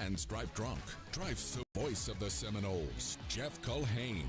and stripe drunk. Drive the voice of the Seminoles, Jeff Culhane.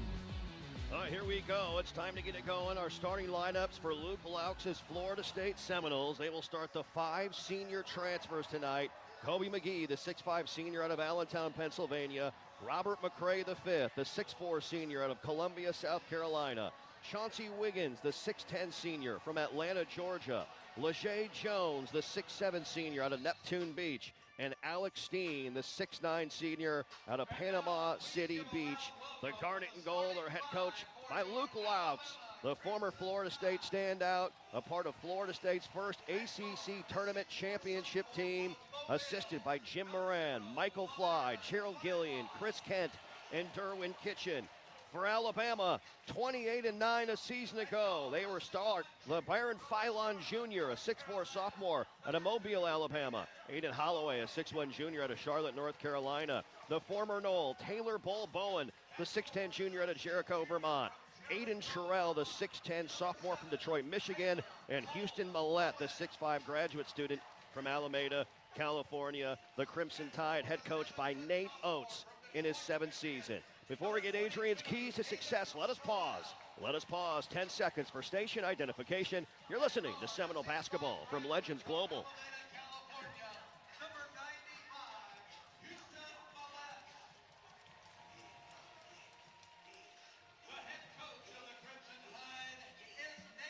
All right, here we go. It's time to get it going. Our starting lineups for Luke Laux' Florida State Seminoles. They will start the 5 senior transfers tonight. Kobe McGee, the 6'5 senior out of Allentown, Pennsylvania. Robert McCray, the 5th, the 6'4 senior out of Columbia, South Carolina. Chauncey Wiggins, the 6'10 senior from Atlanta, Georgia. Lejeay Jones, the 6'7 senior out of Neptune Beach. And Alex Steen, the 6'9 senior out of Panama City Beach. The Garnet and Gold are head coach by Luke Laux, the former Florida State standout, a part of Florida State's first ACC tournament championship team, assisted by Jim Moran, Michael Fly, Gerald Gillian, Chris Kent, and Derwin Kitchen. For Alabama, 28-9 a season ago. They were start LeBaron Philon Jr., a 6'4 sophomore out of Mobile, Alabama. Aiden Holloway, a 6'1 junior out of Charlotte, North Carolina. The former Knoll, Taylor Bull Bowen, the 6'10 junior out of Jericho, Vermont. Aiden Sherrill, the 6'10 sophomore from Detroit, Michigan. And Houston Millette, the 6'5 graduate student from Alameda, California. The Crimson Tide, head coach by Nate Oates in his 7th season. Before we get Adrian's keys to success, let us pause. Let us pause 10 seconds for station identification. You're listening to Seminole Basketball from Legends Global.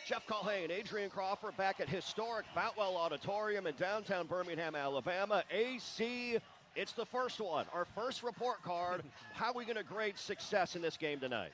Jeff Culhane, Adrian Crawford back at historic Boutwell Auditorium in downtown Birmingham, Alabama. AC, it's the first one, our first report card. How are we going to grade success in this game tonight?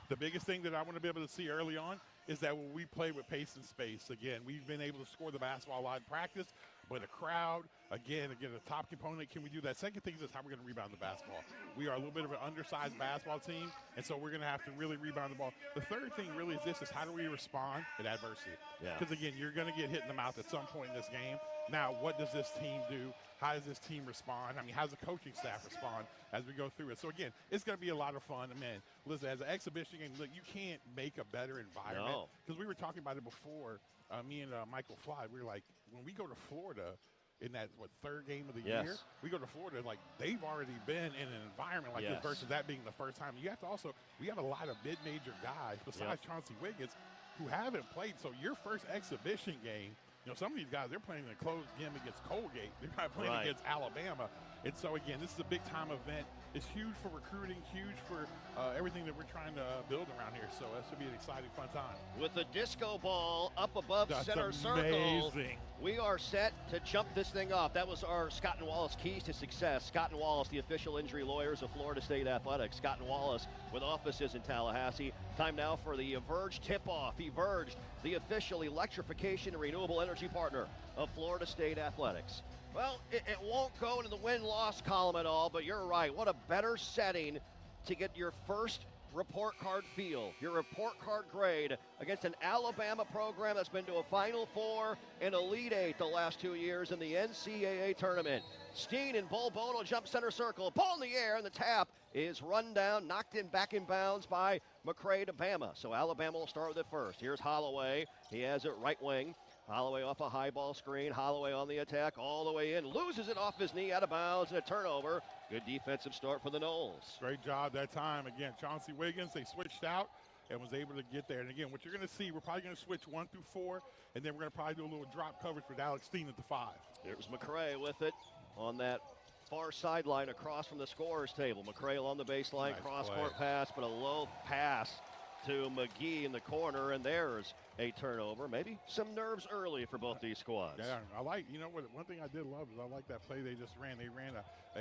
The biggest thing that I want to be able to see early on is that when we play with pace and space, again, we've been able to score the basketball a lot in practice, but a crowd, again, a top component, can we do that? Second thing is how we're going to rebound the basketball. We are a little bit of an undersized basketball team, and so we're going to have to really rebound the ball. The third thing really is how do we respond at adversity? Because, again, you're going to get hit in the mouth at some point in this game. Now, what does this team do? How does this team respond? I mean, how does the coaching staff respond as we go through it? So, again, it's going to be a lot of fun. Man, listen, as an exhibition game, look, you can't make a better environment. Because we were talking about it before, me and Michael Fly, we were like, when we go to Florida in that, third game of the year, we go to Florida, like, they've already been in an environment like this versus that being the first time. You have to also, we have a lot of mid-major guys besides Chauncey Wiggins who haven't played. So your first exhibition game, some of these guys, they're playing in a closed game against Colgate. They're not playing against Alabama. And so, again, this is a big-time event. It's huge for recruiting, huge for everything that we're trying to build around here. So that should be an exciting, fun time. With the disco ball up above center circle, we are set to jump this thing off. That was our Scott and Wallace keys to success. Scott and Wallace, the official injury lawyers of Florida State Athletics. Scott and Wallace with offices in Tallahassee. Time now for the Everge tip-off. Everge, the official electrification and renewable energy partner of Florida State Athletics. Well, it won't go into the win-loss column at all, but you're right. What a better setting to get your first report card feel, your report card grade against an Alabama program that's been to a Final Four and Elite Eight the last 2 years in the NCAA tournament. Steen and Bull Bono jump center circle. Ball in the air, and the tap is run down, knocked in back in bounds by McCray to Bama. So Alabama will start with it first. Here's Holloway. He has it right wing. Holloway off a high ball screen. Holloway on the attack all the way in. Loses it off his knee, out of bounds, and a turnover. Good defensive start for the Noles. Great job that time. Again, Chauncey Wiggins, they switched out and was able to get there. And, again, what you're going to see, we're probably going to switch 1 through 4, and then we're going to probably do a little drop coverage with Alex Steen at the 5. Here's McCray with it on that far sideline across from the scorer's table. McCray along the baseline, cross-court pass, but a low pass to McGee in the corner, and there's a turnover. Maybe some nerves early for both these squads. Yeah, I like, one thing I did love is I like that play they just ran. They ran a